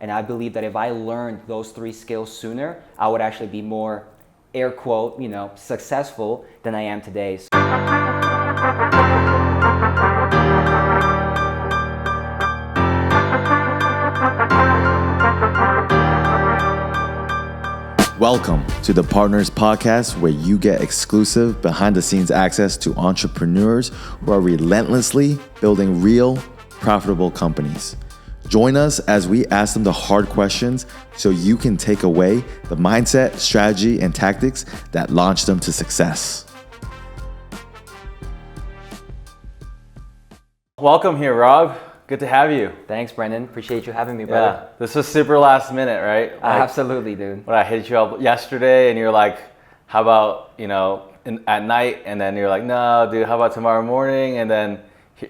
And I believe that if I learned those 3 skills sooner, I would actually be more, air quote, successful than I am today. Welcome to the Partners Podcast, where you get exclusive behind-the-scenes access to entrepreneurs who are relentlessly building real, profitable companies. Join us as we ask them the hard questions so you can take away the mindset, strategy, and tactics that launch them to success. Welcome here, Rob. Good to have you. Thanks, Brendan. Appreciate you having me, brother. Yeah, this was super last minute, right? Absolutely, dude. When I hit you up yesterday and you're like, how about, at night? And then you're like, no, dude, how about tomorrow morning? And then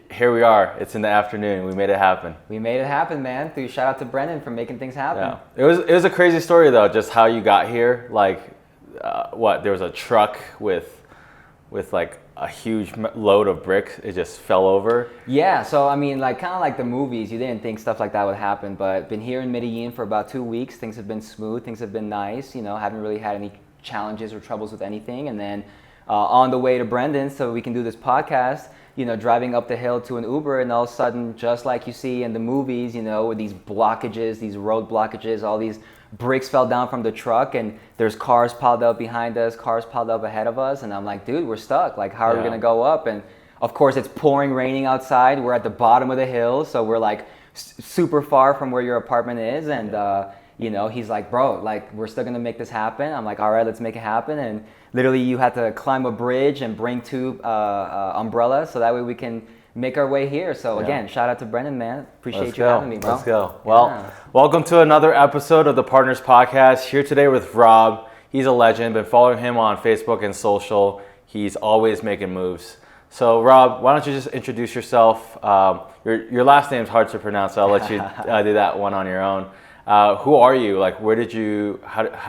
here we are. It's in the afternoon. We made it happen. We made it happen, man. Dude, shout out to Brendan for making things happen. Yeah. It was a crazy story, though, just how you got here. There was a truck with like a huge load of bricks. It just fell over. Yeah, so I mean, kind of like the movies, you didn't think stuff like that would happen, but been here in Medellin for about 2 weeks. Things have been smooth, things have been nice, haven't really had any challenges or troubles with anything. And then on the way to Brendan so we can do this podcast, driving up the hill to an Uber, and all of a sudden, just like you see in the movies, with these blockages, these road blockages, all these bricks fell down from the truck, and there's cars piled up behind us, cars piled up ahead of us, and I'm like, dude, we're stuck. Like, how are we gonna go up? And of course, it's pouring, raining outside. We're at the bottom of the hill, so we're like super far from where your apartment is, and he's like, bro, like, we're still gonna make this happen. I'm like, all right, let's make it happen. And literally, you had to climb a bridge and bring 2 umbrellas, so that way we can make our way here. So again, shout out to Brendan, man. Appreciate you having me, bro. Let's go. Well, welcome to another episode of the Partners Podcast. Here today with Rob. He's a legend. Been following him on Facebook and social. He's always making moves. So Rob, why don't you just introduce yourself? Your last name's hard to pronounce, so I'll let you do that one on your own. Who are you? Like, how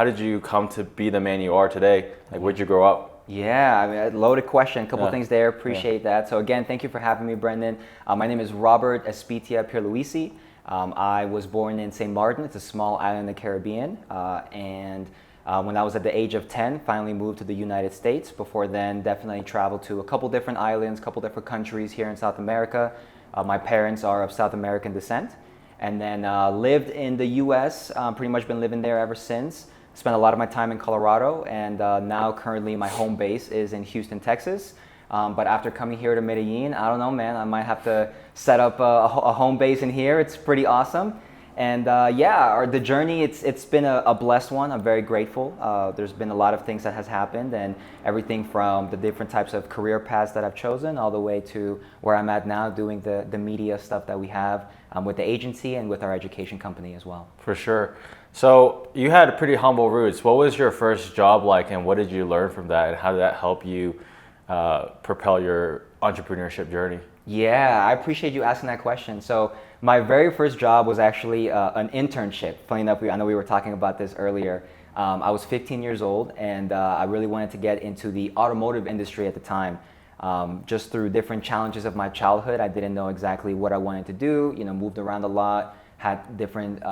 did you come to be the man you are today? Like, where'd you grow up? Yeah, I mean, loaded question. A couple things there. Appreciate that. So again, thank you for having me, Brendan. My name is Robert Espitia Pierluisi. I was born in St. Martin. It's a small island in the Caribbean. And when I was at the age of 10, finally moved to the United States. Before then, definitely traveled to a couple different islands, a couple different countries here in South America. My parents are of South American descent. And then lived in the U.S., pretty much been living there ever since. Spent a lot of my time in Colorado, and now currently my home base is in Houston, Texas. But after coming here to Medellin, I don't know, man, I might have to set up a home base in here. It's pretty awesome. And the journey, it's been a blessed one. I'm very grateful. There's been a lot of things that has happened, and everything from the different types of career paths that I've chosen all the way to where I'm at now doing the media stuff that we have with the agency and with our education company as well. For sure. So you had pretty humble roots. What was your first job like, and what did you learn from that, and how did that help you propel your entrepreneurship journey? Yeah, I appreciate you asking that question. So my very first job was actually an internship. Funny enough, I know we were talking about this earlier. I was 15 years old, and I really wanted to get into the automotive industry at the time. Just through different challenges of my childhood, I didn't know exactly what I wanted to do. Moved around a lot, had different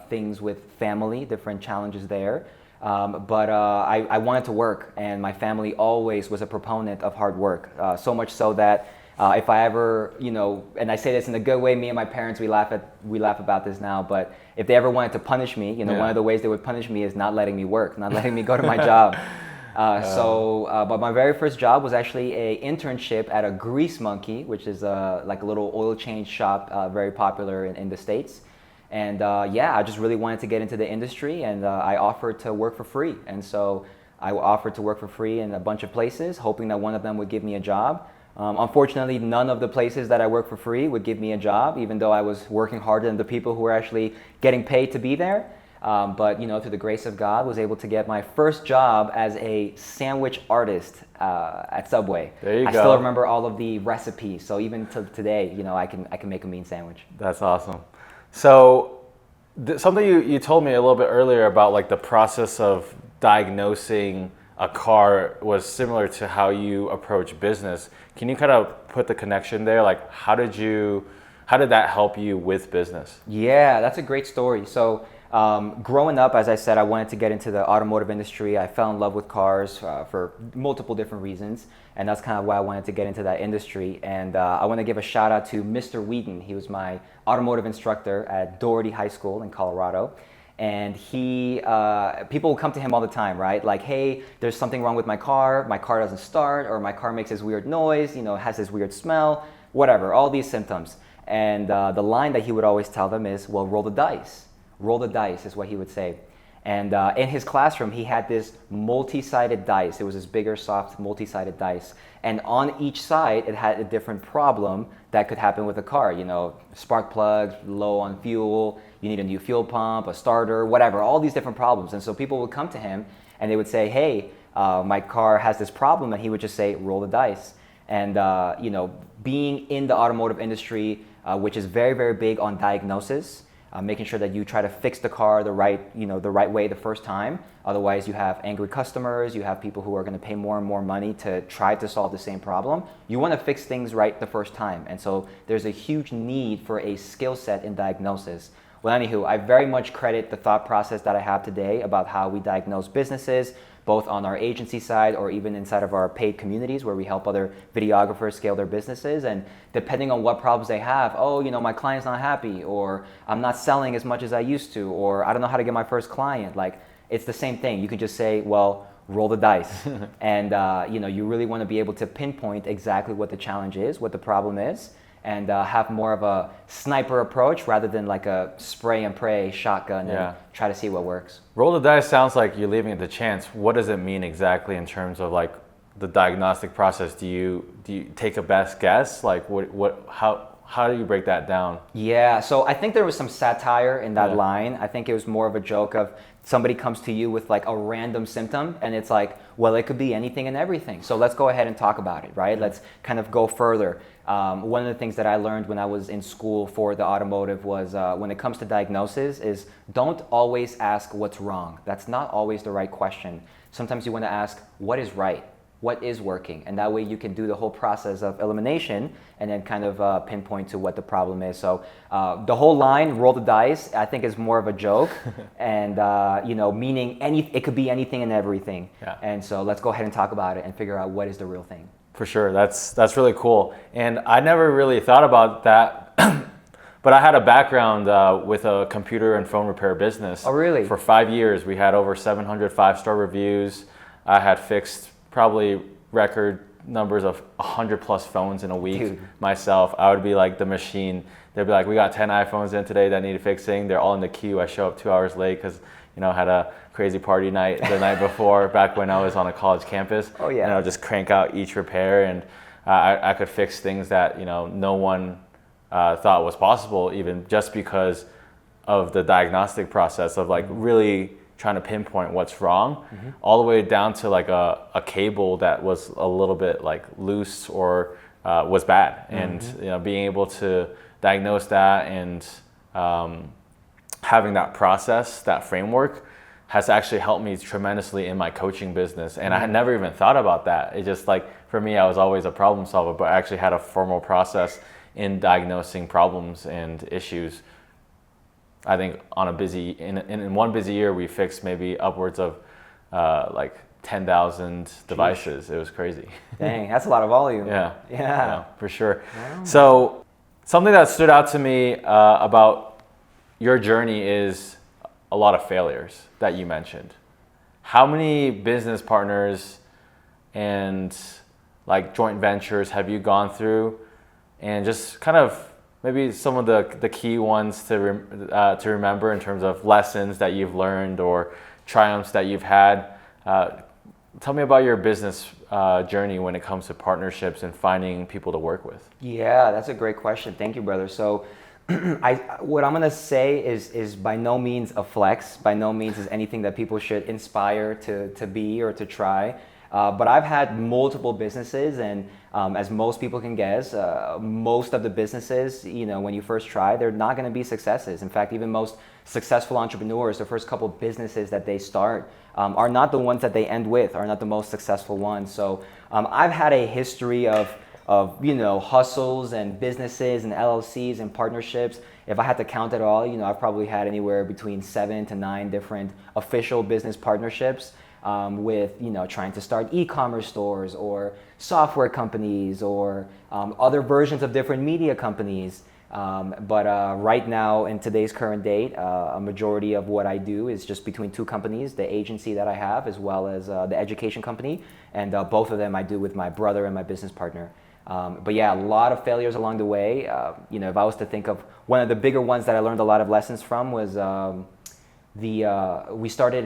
things with family, different challenges there. But I wanted to work, and my family always was a proponent of hard work. So much so that if I ever, and I say this in a good way, me and my parents, we laugh about this now, but if they ever wanted to punish me, one of the ways they would punish me is not letting me work, not letting me go to my job. But my very first job was actually an internship at a Grease Monkey, which is like a little oil change shop, very popular in the States. And I just really wanted to get into the industry, and I offered to work for free. And so I offered to work for free in a bunch of places, hoping that one of them would give me a job. Unfortunately, none of the places that I worked for free would give me a job, even though I was working harder than the people who were actually getting paid to be there. But through the grace of God, was able to get my first job as a sandwich artist at Subway. There you go. I still remember all of the recipes, so even to today, I can make a mean sandwich. That's awesome. So something you told me a little bit earlier about like the process of diagnosing a car was similar to how you approach business. Can you kind of put the connection there? Like, how did you how did that help you with business? Yeah, that's a great story. So growing up, as I said, I wanted to get into the automotive industry. I fell in love with cars for multiple different reasons, and that's kind of why I wanted to get into that industry. And I want to give a shout out to Mr. Wheaton. He was my automotive instructor at Doherty High School in Colorado. And people will come to him all the time, right? Like, hey, there's something wrong with my car doesn't start, or my car makes this weird noise, it has this weird smell, whatever, all these symptoms. And the line that he would always tell them is, well, roll the dice. Roll the dice is what he would say. And in his classroom, he had this multi-sided dice. It was this bigger, soft, multi-sided dice. And on each side, it had a different problem that could happen with a car. Spark plugs, low on fuel, you need a new fuel pump, a starter, whatever, all these different problems. And so people would come to him and they would say, hey, my car has this problem. And he would just say, roll the dice. And, being in the automotive industry, which is very, very big on diagnosis, making sure that you try to fix the car the right way the first time. Otherwise, you have angry customers, you have people who are going to pay more and more money to try to solve the same problem. You want to fix things right the first time. And so there's a huge need for a skill set in diagnosis. Well, anywho, I very much credit the thought process that I have today about how we diagnose businesses, both on our agency side or even inside of our paid communities where we help other videographers scale their businesses. And depending on what problems they have, my client's not happy, or I'm not selling as much as I used to, or I don't know how to get my first client. Like, it's the same thing. You can just say, well, roll the dice. And you really want to be able to pinpoint exactly what the challenge is, what the problem is, and have more of a sniper approach rather than like a spray and pray shotgun and try to see what works. Roll the dice sounds like you're leaving it to chance. What does it mean exactly in terms of like the diagnostic process? Do you take a best guess? Like how do you break that down? Yeah, so I think there was some satire in that line. I think it was more of a joke of somebody comes to you with like a random symptom and it's like, well, it could be anything and everything. So let's go ahead and talk about it, right? Let's kind of go further. One of the things that I learned when I was in school for the automotive was when it comes to diagnosis is don't always ask what's wrong. That's not always the right question. Sometimes you want to ask what is right, what is working, and that way you can do the whole process of elimination and then kind of pinpoint to what the problem is. So the whole line, roll the dice, I think is more of a joke and meaning it could be anything and everything. Yeah. And so let's go ahead and talk about it and figure out what is the real thing. For sure, that's really cool. And I never really thought about that, but I had a background with a computer and phone repair business. Oh, really? For 5 years, we had over 700 5-star reviews. I had fixed probably record numbers of 100 plus phones in a week. Dude. Myself. I would be like the machine. They'd be like, we got 10 iPhones in today that need fixing. They're all in the queue. I show up 2 hours late because had a crazy party night the night before back when I was on a college campus. Oh yeah. And I would just crank out each repair, and I could fix things that no one thought was possible, even just because of the diagnostic process of like really trying to pinpoint what's wrong, all the way down to like a cable that was a little bit like loose or was bad, and being able to diagnose that and having that process, that framework, has actually helped me tremendously in my coaching business. And I had never even thought about that. It just like, for me, I was always a problem solver, but I actually had a formal process in diagnosing problems and issues. I think on in one busy year, we fixed maybe upwards of like 10,000 devices. It was crazy. Dang, that's a lot of volume. Yeah, for sure. Wow. So something that stood out to me about your journey is a lot of failures that you mentioned. How many business partners and like joint ventures have you gone through, and just kind of maybe some of the key ones to remember in terms of lessons that you've learned or triumphs that you've had? Tell me about your business journey when it comes to partnerships and finding people to work with. Yeah, that's a great question. Thank you, brother. So what I'm going to say is by no means a flex, by no means is anything that people should inspire to be or to try. But I've had multiple businesses, and as most people can guess, most of the businesses, when you first try, they're not going to be successes. In fact, even most successful entrepreneurs, the first couple of businesses that they start are not the ones that they end with, are not the most successful ones. So I've had a history of hustles and businesses and LLCs and partnerships. If I had to count it all, I've probably had anywhere between 7 to 9 different official business partnerships with, trying to start e-commerce stores or software companies or other versions of different media companies. But right now, in today's current date, a majority of what I do is just between 2 companies, the agency that I have as well as the education company. And both of them I do with my brother and my business partner. But yeah, a lot of failures along the way. If I was to think of one of the bigger ones that I learned a lot of lessons from was we started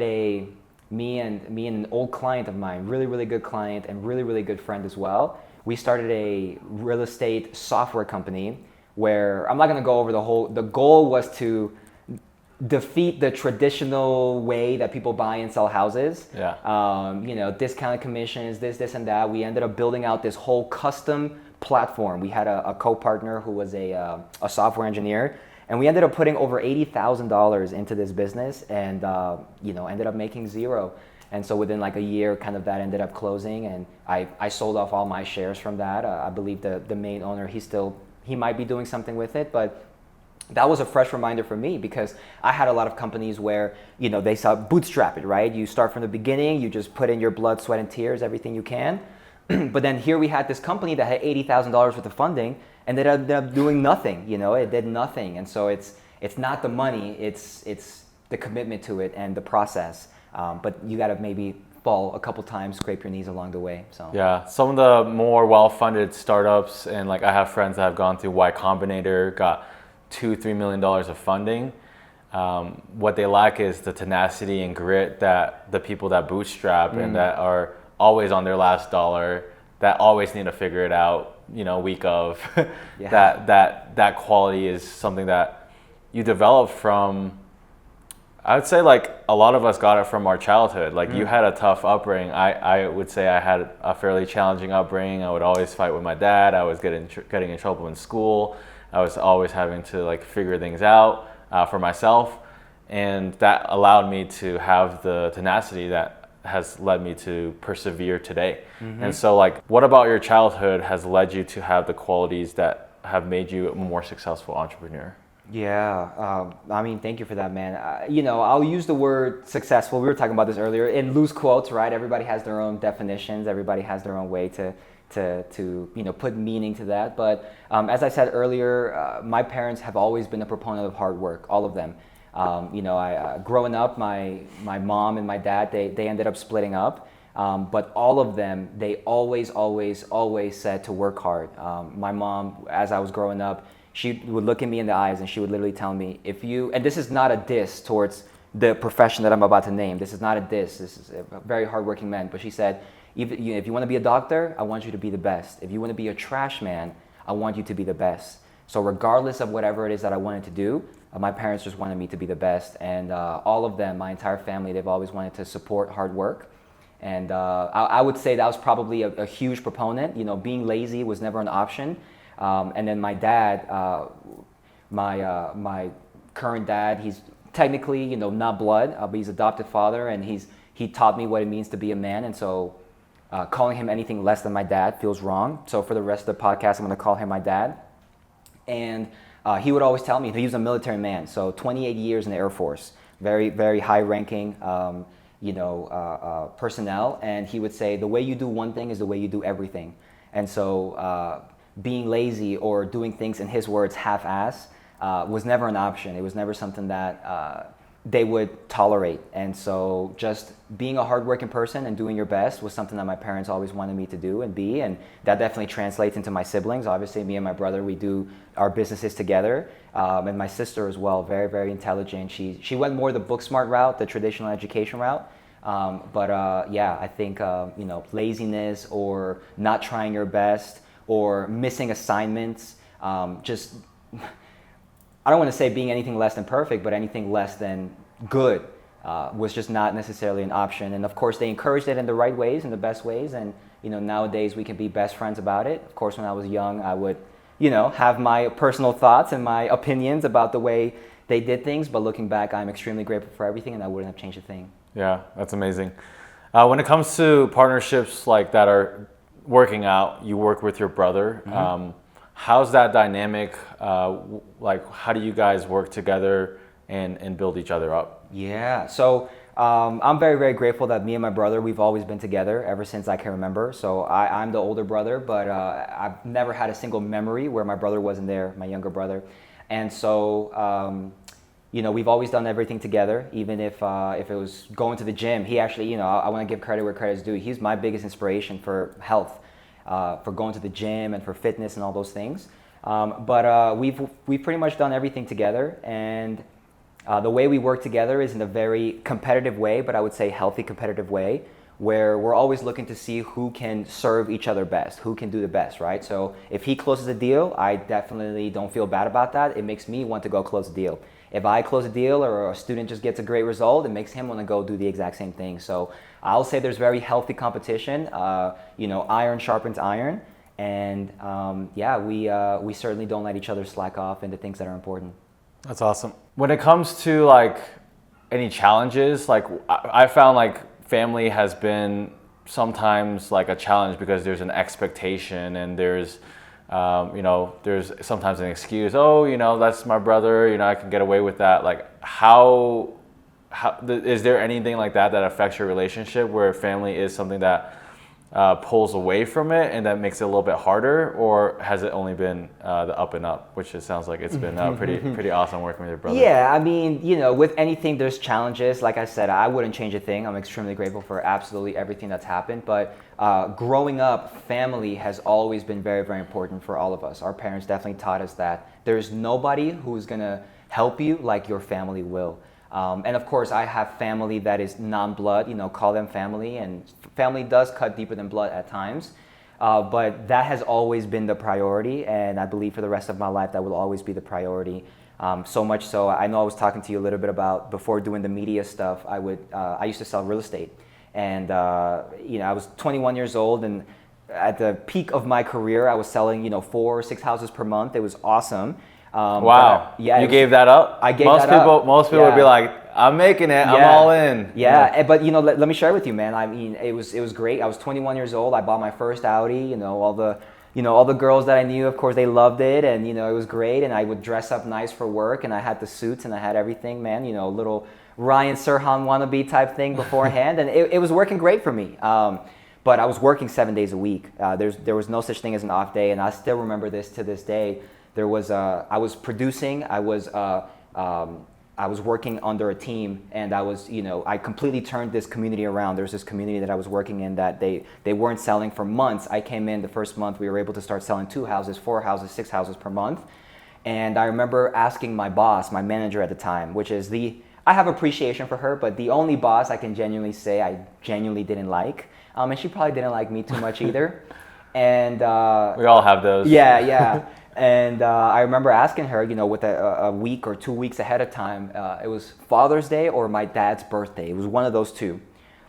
me and an old client of mine, really, really good client and really, really good friend as well. We started a real estate software company where I'm not going to go over the goal was to defeat the traditional way that people buy and sell houses. Yeah. Discounted commissions, this and that. We ended up building out this whole custom platform. We had a co-partner who was a software engineer, and we ended up putting over $80,000 into this business and, ended up making zero. And so within like a year, kind of that ended up closing, and I sold off all my shares from that. I believe the main owner, he might be doing something with it, but that was a fresh reminder for me because I had a lot of companies where, they bootstrap it, right? You start from the beginning, you just put in your blood, sweat, and tears, everything you can. But then here we had this company that had $80,000 worth of funding and they ended up doing nothing, it did nothing. And so it's not the money, it's the commitment to it and the process. But you got to maybe fall a couple times, scrape your knees along the way. So yeah, some of the more well-funded startups, and like I have friends that have gone through Y Combinator, got $2-3 million of funding. What they lack is the tenacity and grit that the people that bootstrap and that are always on their last dollar, that always need to figure it out, week of. Yeah. that quality is something that you develop from. I would say like a lot of us got it from our childhood. Like you had a tough upbringing. I would say I had a fairly challenging upbringing. I would always fight with my dad. I was getting in trouble in school. I was always having to like figure things out for myself, and that allowed me to have the tenacity that has led me to persevere today. And so like, what about your childhood has led you to have the qualities that have made you a more successful entrepreneur? Yeah, thank you for that, man. I'll use the word successful. We were talking about this earlier in loose quotes, right? Everybody has their own definitions. Everybody has their own way to put meaning to that. But as I said earlier, my parents have always been a proponent of hard work, all of them. Growing up, my mom and my dad, they ended up splitting up. But all of them, they always said to work hard. My mom, as I was growing up, she would look at me in the eyes and she would literally tell me, and this is not a diss towards the profession that I'm about to name. This is not a diss. This is a very hardworking man. But she said, if you want to be a doctor, I want you to be the best. If you want to be a trash man, I want you to be the best. So regardless of whatever it is that I wanted to do, my parents just wanted me to be the best. And all of them, my entire family, they've always wanted to support hard work. And I would say that was probably a huge proponent. Being lazy was never an option. And then my dad, my current dad, he's technically, not blood, but he's adopted father, and he taught me what it means to be a man. And so calling him anything less than my dad feels wrong. So for the rest of the podcast, I'm going to call him my dad. And he would always tell me, he was a military man, so 28 years in the Air Force, very, very high-ranking, personnel. And he would say, the way you do one thing is the way you do everything. And so being lazy or doing things, in his words, half-ass, was never an option. It was never something that they would tolerate. And so just being a hardworking person and doing your best was something that my parents always wanted me to do and be. And that definitely translates into my siblings. Obviously, me and my brother, we do our businesses together. And my sister as well, very, very intelligent. She went more the book smart route, the traditional education route. I think, laziness or not trying your best or missing assignments, I don't want to say being anything less than perfect, but anything less than good was just not necessarily an option. And of course, they encouraged it in the right ways, in the best ways. And, nowadays we can be best friends about it. Of course, when I was young, I would, have my personal thoughts and my opinions about the way they did things. But looking back, I'm extremely grateful for everything, and I wouldn't have changed a thing. Yeah, that's amazing. When it comes to partnerships like that are working out, you work with your brother. How's that dynamic? Like, how do you guys work together and build each other up? Yeah, so I'm very, very grateful that me and my brother, we've always been together ever since I can remember. So I'm the older brother, but I've never had a single memory where my brother wasn't there, my younger brother. And so, we've always done everything together, even if it was going to the gym. He actually, I want to give credit where credit is due. He's my biggest inspiration for health, for going to the gym and for fitness and all those things. But we've pretty much done everything together, and the way we work together is in a very competitive way, but I would say healthy competitive way, where we're always looking to see who can serve each other best, who can do the best, right? So if he closes a deal, I definitely don't feel bad about that. It makes me want to go close a deal. If I close a deal or a student just gets a great result, it makes him want to go do the exact same thing. So I'll say there's very healthy competition. Iron sharpens iron. And we certainly don't let each other slack off into things that are important. That's awesome. When it comes to like any challenges, like I found like family has been sometimes like a challenge because there's an expectation and there's there's sometimes an excuse. Oh, that's my brother. I can get away with that. Like how is there anything like that affects your relationship where family is something that pulls away from it and that makes it a little bit harder, or has it only been the up and up, which it sounds like it's been pretty awesome working with your brother? Yeah, I mean, with anything there's challenges. Like I said, I wouldn't change a thing. I'm extremely grateful for absolutely everything that's happened. But growing up, family has always been very, very important for all of us. Our parents definitely taught us that there's nobody who's gonna help you like your family will. And of course, I have family that is non-blood, call them family, and family does cut deeper than blood at times. But that has always been the priority, and I believe for the rest of my life that will always be the priority. So much so, I know I was talking to you a little bit about before doing the media stuff. I used to sell real estate, and I was 21 years old, and at the peak of my career, I was selling 4 or 6 houses per month. It was awesome. Wow. You gave that up? I gave that up. Most people would be like, I'm making it. I'm all in. Yeah. But let me share with you, man. I mean, it was great. I was 21 years old. I bought my first Audi. All the girls that I knew, of course, they loved it, and it was great. And I would dress up nice for work, and I had the suits and I had everything, man. Little Ryan Serhan wannabe type thing beforehand, and it was working great for me. But I was working 7 days a week. There was no such thing as an off day, and I still remember this to this day. I was producing, I was working under a team, and I completely turned this community around. There's this community that I was working in that they weren't selling for months. I came in the first month, we were able to start selling 2 houses, 4 houses, 6 houses per month. And I remember asking my boss, my manager at the time, which is I have appreciation for her, but the only boss I can genuinely say I genuinely didn't like. And she probably didn't like me too much either. And we all have those. Yeah. And I remember asking her, with a week or 2 weeks ahead of time, it was Father's Day or my dad's birthday. It was one of those two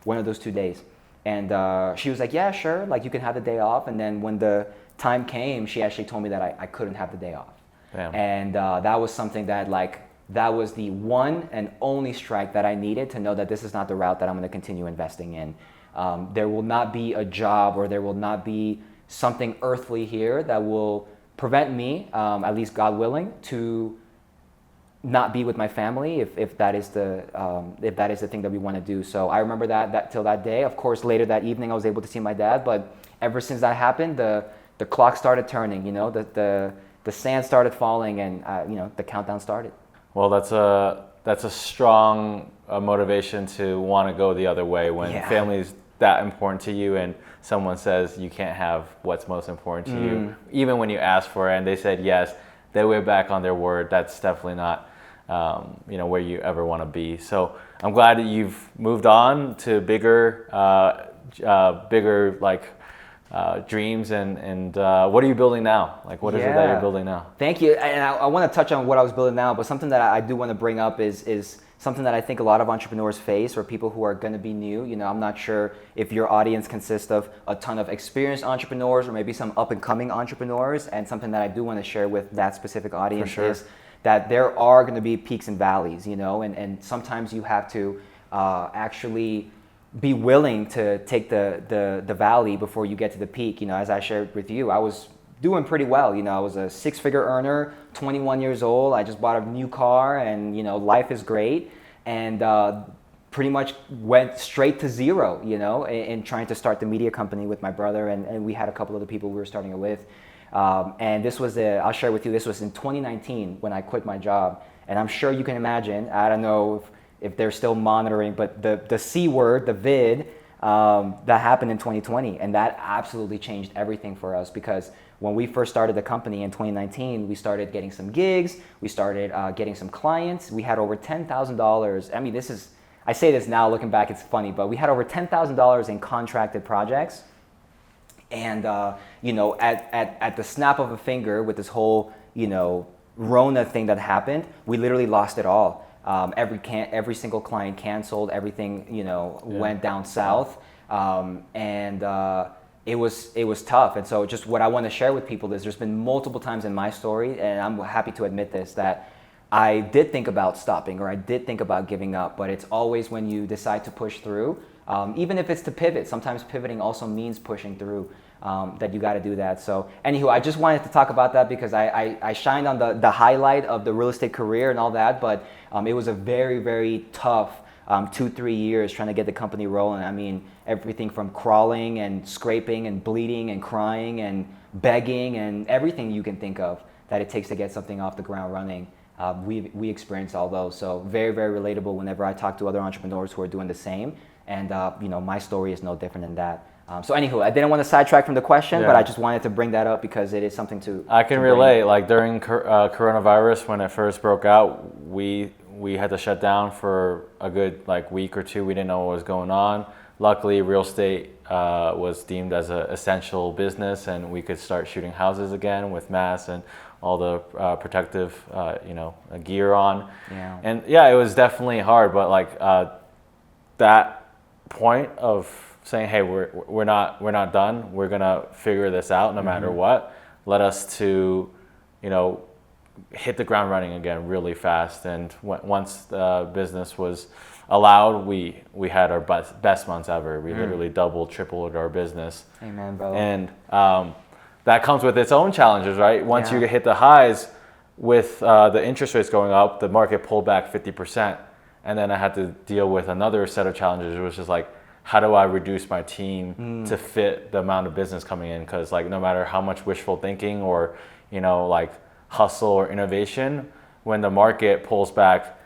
days. And she was like, yeah, sure, like you can have the day off. And then when the time came, she actually told me that I couldn't have the day off. Damn. And that was something that that was the one and only strike that I needed to know that this is not the route that I'm going to continue investing in. There will not be a job, or there will not be something earthly here that will prevent me, at least God willing, to not be with my family if that is the thing that we want to do. So I remember that till that day. Of course, later that evening I was able to see my dad, but ever since that happened, the clock started turning. The sand started falling, and the countdown started. Well, that's a strong motivation to want to go the other way when family is that important to you, and someone says you can't have what's most important to you, even when you ask for it and they said yes, they went back on their word. That's definitely not where you ever want to be. So I'm glad that you've moved on to bigger dreams, and what are you building now? Like, what is it that you're building now? Thank you. And I want to touch on what I was building now, but something that I do want to bring up is something that I think a lot of entrepreneurs face, or people who are going to be new. I'm not sure if your audience consists of a ton of experienced entrepreneurs or maybe some up-and-coming entrepreneurs. And something that I do want to share with that specific audience is that there are going to be peaks and valleys, and sometimes you have to actually be willing to take the valley before you get to the peak. You know, as I shared with you, I was doing pretty well. You know, I was a 6-figure earner, 21 years old. I just bought a new car, and you know, life is great. And pretty much went straight to zero, you know, in trying to start the media company with my brother, and we had a couple other people we were starting it with. And this was I'll share with you, this was in 2019 when I quit my job. And I'm sure you can imagine, I don't know if they're still monitoring, but the C word, the vid, that happened in 2020. And that absolutely changed everything for us, because when we first started the company in 2019, we started getting some gigs, we started getting some clients. We had over $10,000. I mean, I say this now looking back, it's funny, but we had over $10,000 in contracted projects. And you know, at the snap of a finger, with this whole, you know, Rona thing that happened, we literally lost it all. Every single client canceled, everything, you know, went down south, and it was tough. And so just what I want to share with people is there's been multiple times in my story, and I'm happy to admit this, that I did think about stopping, or I did think about giving up, but it's always when you decide to push through, even if it's to pivot. Sometimes pivoting also means pushing through. That you got to do that. So anywho, I just wanted to talk about that because I shined on the highlight of the real estate career and all that, but it was a very, very tough 2-3 years trying to get the company rolling. I mean, everything from crawling and scraping and bleeding and crying and begging and everything you can think of that it takes to get something off the ground running. We experienced all those. So very, very relatable whenever I talk to other entrepreneurs who are doing the same. And you know, my story is no different than that. So anywho, I didn't want to sidetrack from the question, but I just wanted to bring that up because it is something I can relate. Like during coronavirus, when it first broke out, we had to shut down for a good week or two. We didn't know what was going on. Luckily, real estate was deemed as an essential business, and we could start shooting houses again with masks and all the protective gear on. Yeah. And yeah, it was definitely hard, but that point of saying, hey, we're not done. We're gonna figure this out no matter what, led us to, you know, hit the ground running again really fast. And once the business was allowed, we had our best months ever. We literally doubled, tripled our business. Amen, brother. And that comes with its own challenges, right? Once you hit the highs with the interest rates going up, the market pulled back 50%. And then I had to deal with another set of challenges, which is how do I reduce my team to fit the amount of business coming in? Because no matter how much wishful thinking or, you know, hustle or innovation, when the market pulls back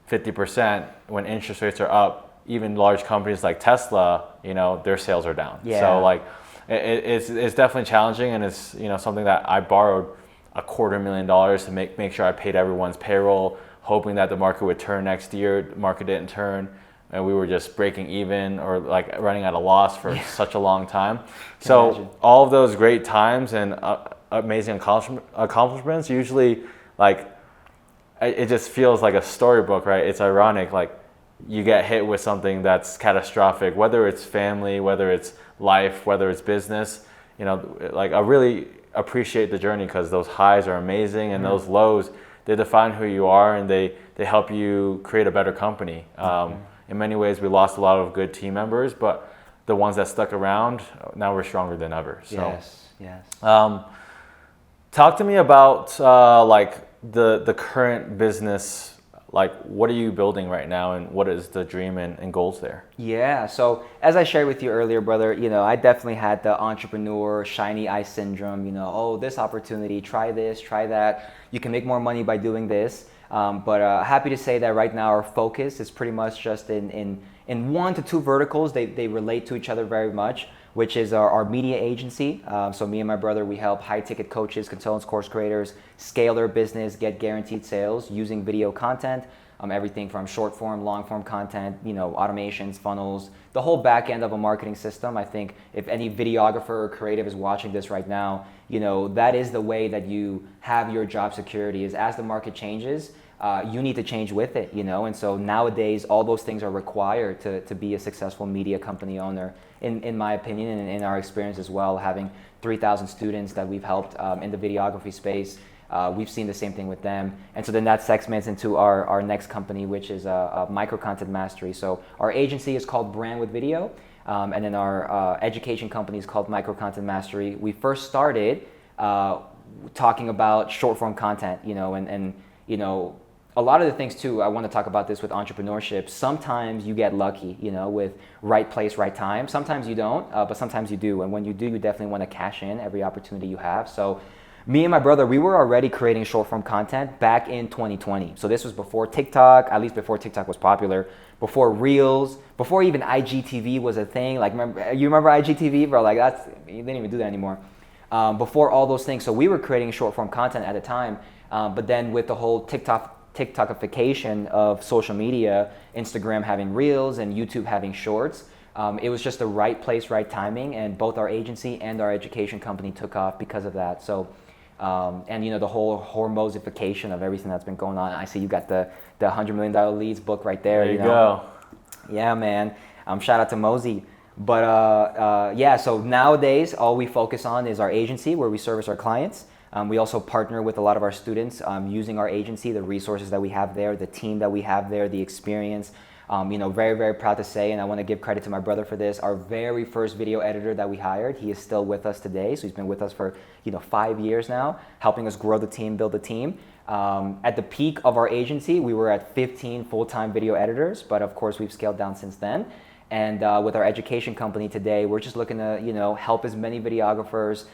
50%, when interest rates are up, even large companies like Tesla, you know, their sales are down. Yeah. So it's definitely challenging, and it's, you know, something that I borrowed $250,000 to make sure I paid everyone's payroll, hoping that the market would turn next year. The market didn't turn. And we were just breaking even or running at a loss for such a long time. So imagine. All of those great times and amazing accomplishments, usually it just feels like a storybook, right? It's ironic, you get hit with something that's catastrophic, whether it's family, whether it's life, whether it's business. You know, I really appreciate the journey because those highs are amazing, and those lows, they define who you are, and they help you create a better company. In many ways, we lost a lot of good team members, but the ones that stuck around, now we're stronger than ever. So, yes. Talk to me about the current business. What are you building right now, and what is the dream and goals there? Yeah. So as I shared with you earlier, brother, you know, I definitely had the entrepreneur shiny eye syndrome. You know, oh, this opportunity, try this, try that. You can make more money by doing this. But happy to say that right now our focus is pretty much just in 1 to 2 verticals. They relate to each other very much, which is our media agency. So me and my brother, we help high ticket coaches, consultants, course creators scale their business, get guaranteed sales using video content. Everything from short form, long form content, you know, automations, funnels, the whole back end of a marketing system. I think if any videographer or creative is watching this right now, you know, that is the way that you have your job security, is as the market changes, you need to change with it, you know. And so nowadays, all those things are required to be a successful media company owner, in my opinion, and in our experience as well, having 3,000 students that we've helped in the videography space. We've seen the same thing with them. And so then that segments into our next company, which is Micro Content Mastery. So our agency is called Brand with Video. And then our education company is called Micro Content Mastery. We first started talking about short form content, and a lot of the things too, I want to talk about this with entrepreneurship. Sometimes you get lucky, with right place, right time. Sometimes you don't, but sometimes you do. And when you do, you definitely want to cash in every opportunity you have. So me and my brother, we were already creating short form content back in 2020. So this was before TikTok, at least before TikTok was popular, before Reels, before even IGTV was a thing. Like, you remember IGTV, bro? Like, you didn't even do that anymore. Before all those things. So we were creating short form content at the time. But then with the whole TikTokification of social media, Instagram having Reels and YouTube having Shorts, it was just the right place, right timing, and both our agency and our education company took off because of that. So, and the whole hormosification of everything that's been going on. I see you got the $100 million leads book right there. There you go. Yeah, man. Shout out to Mosey. But yeah, so nowadays all we focus on is our agency where we service our clients. We also partner with a lot of our students using our agency, the resources that we have there, the team that we have there, the experience. Very, very proud to say, and I want to give credit to my brother for this, our very first video editor that we hired, he is still with us today. So he's been with us for 5 years now, helping us grow the team, build the team. At the peak of our agency, we were at 15 full-time video editors, but of course we've scaled down since then. And with our education company today, we're just looking to help as many videographers,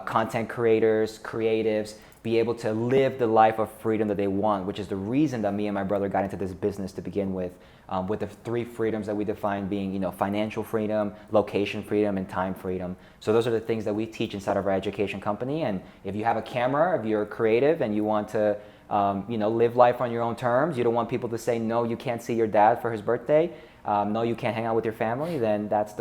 content creators, creatives, be able to live the life of freedom that they want, which is the reason that me and my brother got into this business to begin with the 3 freedoms that we define being, financial freedom, location freedom, and time freedom. So those are the things that we teach inside of our education company. And if you have a camera, if you're creative and you want to, live life on your own terms, you don't want people to say, no, you can't see your dad for his birthday, no, you can't hang out with your family, then that's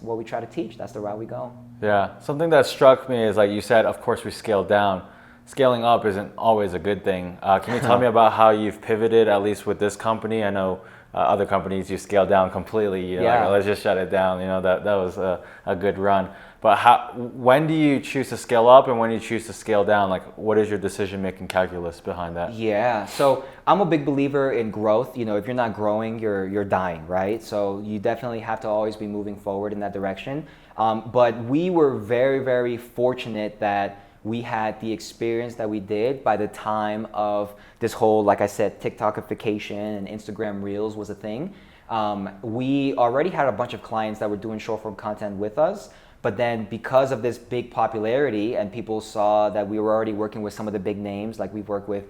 what we try to teach. That's the route we go. Yeah, something that struck me is, like you said, of course we scaled down. Scaling up isn't always a good thing. Can you tell me about how you've pivoted, at least with this company? I know other companies you scale down completely. Like, let's just shut it down. That was a good run. But when do you choose to scale up and when do you choose to scale down? Like, what is your decision-making calculus behind that? Yeah, so I'm a big believer in growth. If you're not growing, you're dying, right? So you definitely have to always be moving forward in that direction. But we were very, very fortunate that we had the experience that we did by the time of this whole, like I said, TikTokification and Instagram Reels was a thing. We already had a bunch of clients that were doing short form content with us, but then because of this big popularity and people saw that we were already working with some of the big names, like we've worked with,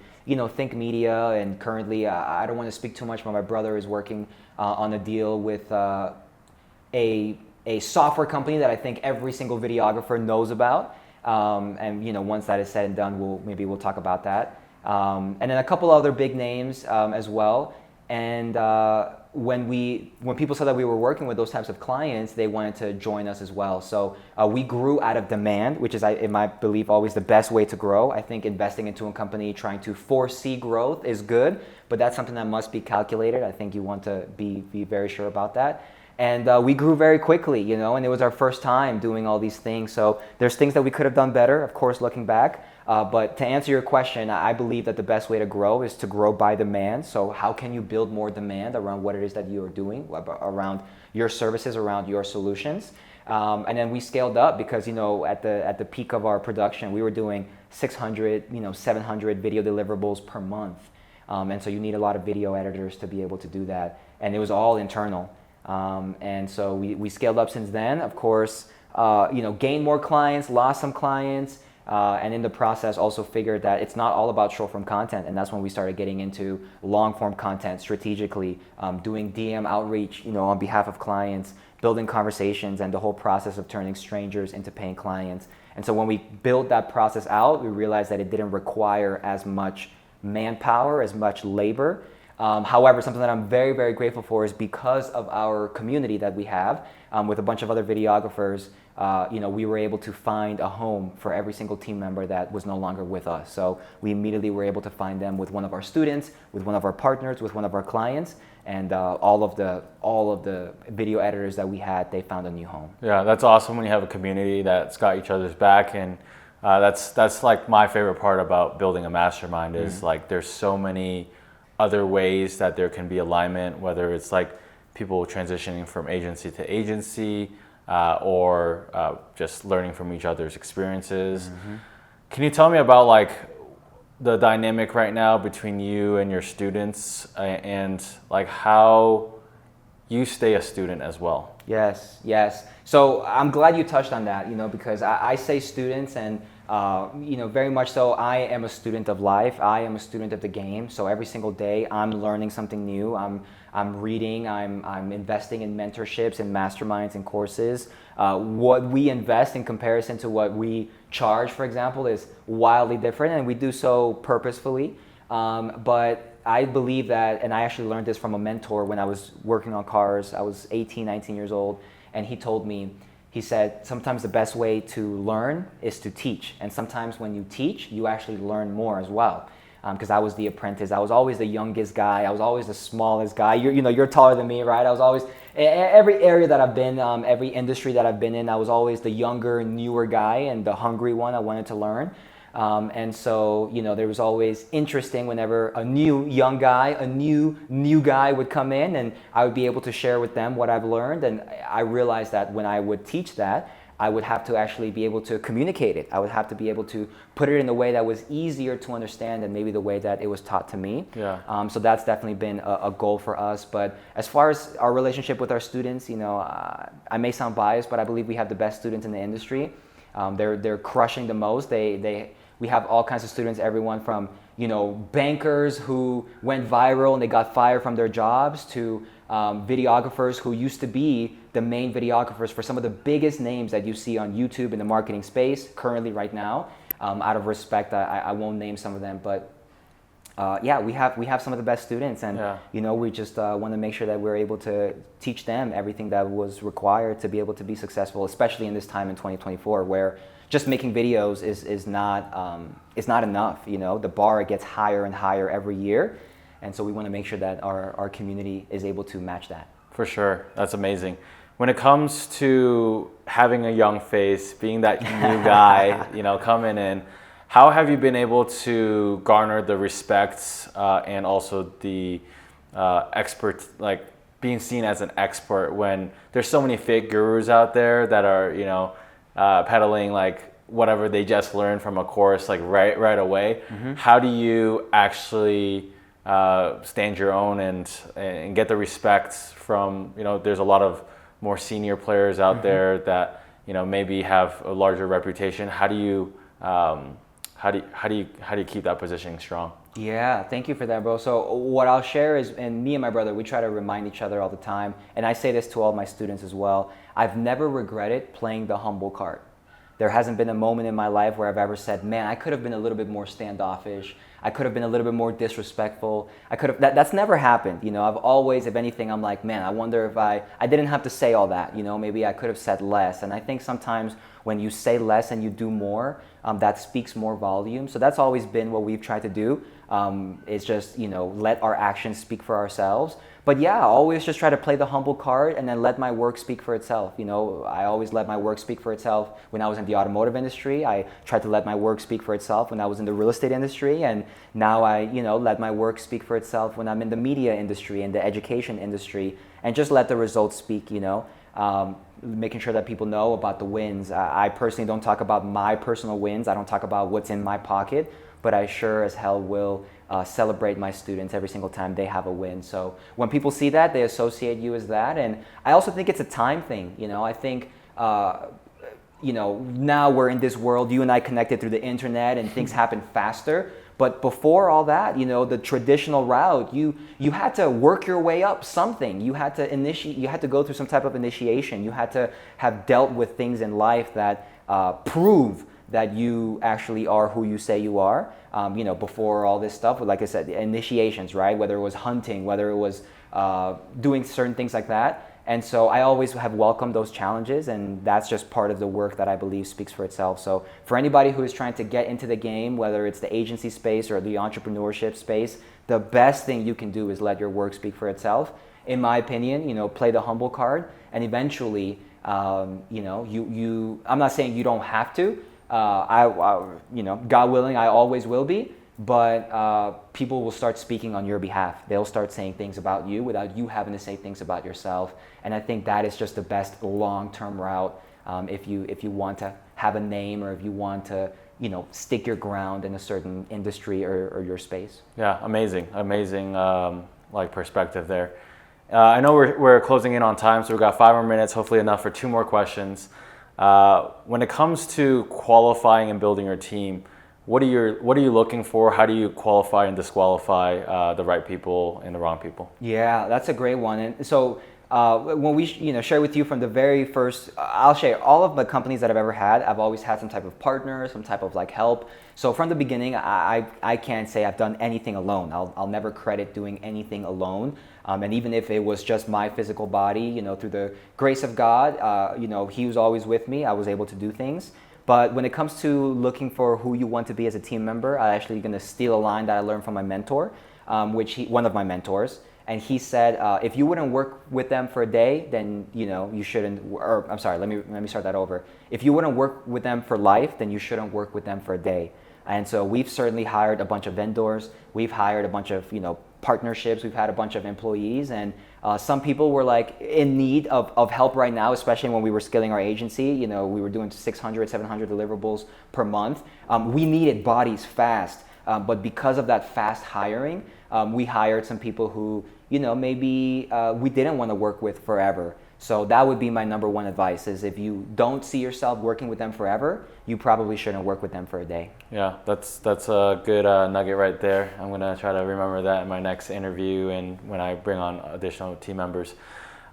Think Media, and currently, I don't want to speak too much, but my brother is working on a deal with a software company that I think every single videographer knows about. And once that is said and done, we'll talk about that. And then a couple other big names as well. And when people saw that we were working with those types of clients, they wanted to join us as well. So we grew out of demand, which is, in my belief, always the best way to grow. I think investing into a company, trying to foresee growth is good, but that's something that must be calculated. I think you want to be very sure about that. And we grew very quickly, and it was our first time doing all these things. So there's things that we could have done better, of course, looking back. But to answer your question, I believe that the best way to grow is to grow by demand. So how can you build more demand around what it is that you are doing, around your services, around your solutions? And then we scaled up because, at the peak of our production, we were doing 600, 700 video deliverables per month. And so you need a lot of video editors to be able to do that. And it was all internal. And so we scaled up since then, of course, gained more clients, lost some clients, and in the process also figured that it's not all about short form content. And that's when we started getting into long form content strategically, doing DM outreach, on behalf of clients, building conversations, and the whole process of turning strangers into paying clients. And so when we built that process out, we realized that it didn't require as much manpower, as much labor. However, something that I'm very, very grateful for is because of our community that we have with a bunch of other videographers, we were able to find a home for every single team member that was no longer with us. So we immediately were able to find them with one of our students, with one of our partners, with one of our clients, and all of the video editors that we had, they found a new home. Yeah, that's awesome when you have a community that's got each other's back. And That's like my favorite part about building a mastermind is like there's so many other ways that there can be alignment, whether it's like people transitioning from agency to agency, or just learning from each other's experiences. Can you tell me about like the dynamic right now between you and your students, and like how you stay a student as well? Yes, yes. So I'm glad you touched on that, because I say students, and very much so. I am a student of life. I am a student of the game. So every single day, I'm learning something new. I'm reading. I'm investing in mentorships and masterminds and courses. What we invest in comparison to what we charge, for example, is wildly different, and we do so purposefully. But I believe that, and I actually learned this from a mentor when I was working on cars. I was 18, 19 years old, and he told me, he said, sometimes the best way to learn is to teach. And sometimes when you teach, you actually learn more as well. Because I was the apprentice. I was always the youngest guy. I was always the smallest guy. You're taller than me, right? I was always, every area that I've been, every industry that I've been in, I was always the younger, newer guy and the hungry one. I wanted to learn. And so, there was always interesting whenever a new young guy, a new guy would come in, and I would be able to share with them what I've learned. And I realized that when I would teach that, I would have to actually be able to communicate it. I would have to be able to put it in a way that was easier to understand than maybe the way that it was taught to me. Yeah. So that's definitely been a goal for us. But as far as our relationship with our students, I may sound biased, but I believe we have the best students in the industry. They're crushing the most. We have all kinds of students, everyone from bankers who went viral and they got fired from their jobs, to videographers who used to be the main videographers for some of the biggest names that you see on YouTube in the marketing space currently right now. Out of respect, I won't name some of them, but we have some of the best students, and we just want to make sure that we're able to teach them everything that was required to be able to be successful, especially in this time in 2024, where just making videos is not enough. The bar gets higher and higher every year, and so we want to make sure that our community is able to match that. For sure, that's amazing. When it comes to having a young face, being that new guy, coming in, how have you been able to garner the respect and also the expert, like being seen as an expert when there's so many fake gurus out there that are, peddling like whatever they just learned from a course like right away? How do you actually stand your own and get the respect from, there's a lot of more senior players out there that maybe have a larger reputation. How do you keep that positioning strong? Yeah, thank you for that, bro. So what I'll share is, and me and my brother, we try to remind each other all the time, and I say this to all my students as well, I've never regretted playing the humble card. There hasn't been a moment in my life where I've ever said, man, I could have been a little bit more standoffish. I could have been a little bit more disrespectful. That's never happened. I've always, if anything, I'm like, man, I wonder if I didn't have to say all that. Maybe I could have said less. And I think sometimes when you say less and you do more, that speaks more volume. So that's always been what we've tried to do. Is just, let our actions speak for ourselves. But yeah, always just try to play the humble card and then let my work speak for itself. I always let my work speak for itself when I was in the automotive industry. I tried to let my work speak for itself when I was in the real estate industry. And now I, let my work speak for itself when I'm in the media industry and the education industry, and just let the results speak, making sure that people know about the wins. I personally don't talk about my personal wins. I don't talk about what's in my pocket, but I sure as hell will celebrate my students every single time they have a win. So when people see that, they associate you as that. And I also think it's a time thing. I think, now we're in this world, you and I connected through the internet, and things happen faster. But before all that, the traditional route, you had to work your way up something. You had to go through some type of initiation. You had to have dealt with things in life that prove that you actually are who you say you are. Before all this stuff, like I said, initiations, right? Whether it was hunting, whether it was doing certain things like that. And so I always have welcomed those challenges, and that's just part of the work that I believe speaks for itself. So for anybody who is trying to get into the game, whether it's the agency space or the entrepreneurship space, the best thing you can do is let your work speak for itself. In my opinion, play the humble card, and eventually, I'm not saying you don't have to, God willing, I always will be. But people will start speaking on your behalf. They'll start saying things about you without you having to say things about yourself. And I think that is just the best long-term route if you want to have a name, or if you want to stick your ground in a certain industry or your space. Yeah, amazing like perspective there. I know we're closing in on time, so we've got 5 more minutes, hopefully enough for 2 more questions. When it comes to qualifying and building your team, what are you looking for? How do you qualify and disqualify the right people and the wrong people? Yeah, that's a great one. And so when we share with you from the very first, I'll share all of the companies that I've ever had. I've always had some type of partner, some type of like help. So from the beginning, I can't say I've done anything alone. I'll never credit doing anything alone. And even if it was just my physical body, through the grace of God, He was always with me. I was able to do things. But when it comes to looking for who you want to be as a team member, I'm actually going to steal a line that I learned from my mentor, one of my mentors. And he said, if you wouldn't work with them for a day, then you shouldn't. Or I'm sorry, let me start that over. If you wouldn't work with them for life, then you shouldn't work with them for a day. And so we've certainly hired a bunch of vendors. We've hired a bunch of partnerships. We've had a bunch of employees, and some people were like in need of help right now, especially when we were scaling our agency. We were doing 600, 700 deliverables per month. We needed bodies fast, but because of that fast hiring, we hired some people who maybe we didn't want to work with forever. So that would be my number one advice: is if you don't see yourself working with them forever, you probably shouldn't work with them for a day. Yeah, that's a good nugget right there. I'm gonna try to remember that in my next interview and when I bring on additional team members.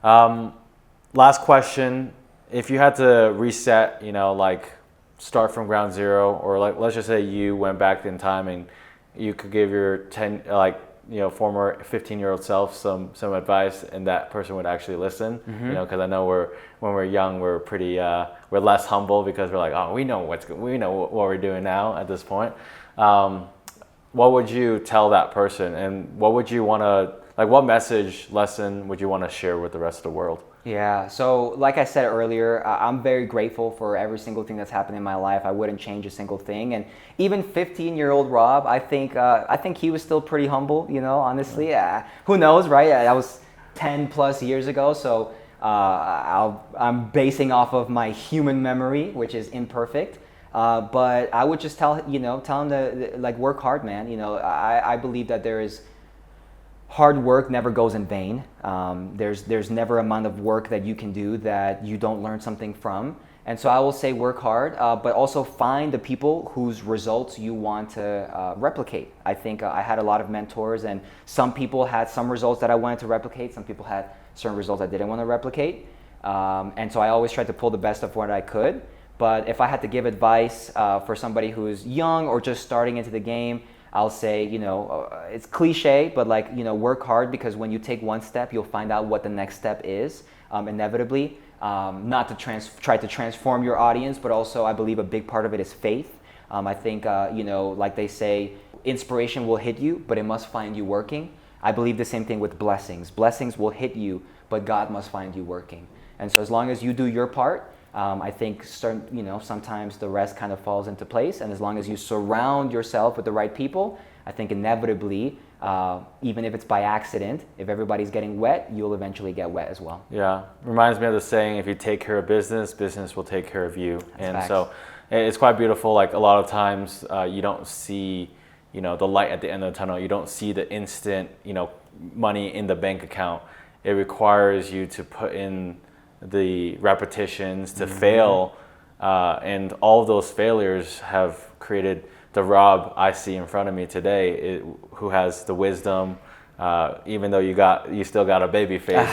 Last question: if you had to reset, like start from ground zero, or like let's just say you went back in time and you could give your former 15-year-old self some advice, and that person would actually listen. Because I know when we're young, we're pretty we're less humble because we're like, oh, we know what we're doing now at this point. What would you tell that person, and what would you want to what lesson would you want to share with the rest of the world? Yeah, so like I said earlier, I'm very grateful for every single thing that's happened in my life. I wouldn't change a single thing. And even 15-year-old Rob, I think he was still pretty humble, honestly. Who knows, right? That was 10 plus years ago. So I'm basing off of my human memory, which is imperfect. But I would just tell him to work hard, man. I believe that there is hard work never goes in vain. There's never amount of work that you can do that you don't learn something from. And so I will say work hard, but also find the people whose results you want to replicate. I think I had a lot of mentors, and some people had some results that I wanted to replicate. Some people had certain results I didn't want to replicate. And so I always tried to pull the best of what I could. But if I had to give advice for somebody who's young or just starting into the game, I'll say, it's cliche, but work hard, because when you take one step, you'll find out what the next step is, inevitably. Not to try to transform your audience, but also I believe a big part of it is faith. I think, like they say, inspiration will hit you, but it must find you working. I believe the same thing with blessings. Blessings will hit you, but God must find you working. And so as long as you do your part, I think sometimes the rest kind of falls into place. And as long as you surround yourself with the right people, I think inevitably, even if it's by accident, if everybody's getting wet, you'll eventually get wet as well. Yeah, reminds me of the saying, if you take care of business, business will take care of you. That's and facts. So it's quite beautiful. Like a lot of times you don't see, the light at the end of the tunnel. You don't see the instant, money in the bank account. It requires you to put in the repetitions, to fail, and all of those failures have created the Rob I see in front of me today, who has the wisdom, even though you still got a baby face.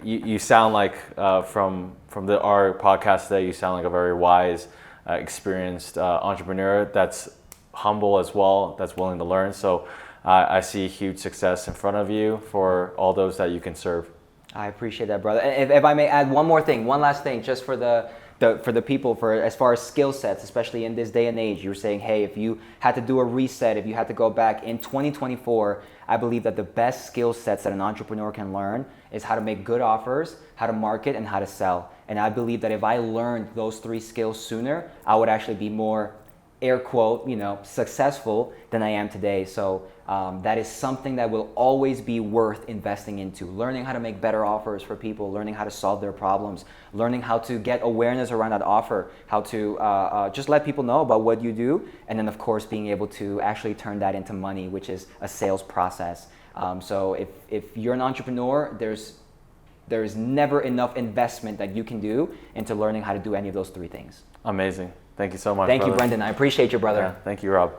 You sound like from our podcast today, you sound like a very wise, experienced entrepreneur that's humble as well, that's willing to learn. So I see huge success in front of you for all those that you can serve. I appreciate that, brother. If I may add one last thing, just for the for the people, for as far as skill sets, especially in this day and age, you were saying, hey, if you had to do a reset, if you had to go back in 2024, I believe that the best skill sets that an entrepreneur can learn is how to make good offers, how to market, and how to sell. And I believe that if I learned those 3 skills sooner, I would actually be more, air quote, successful than I am today. So that is something that will always be worth investing into. Learning how to make better offers for people, learning how to solve their problems, learning how to get awareness around that offer, how to just let people know about what you do, and then of course being able to actually turn that into money, which is a sales process. So if you're an entrepreneur, there is never enough investment that you can do into learning how to do any of those 3 things. Amazing. Thank you so much, Thank brother. you, Brendan. I appreciate you, brother. Yeah, thank you, Rob.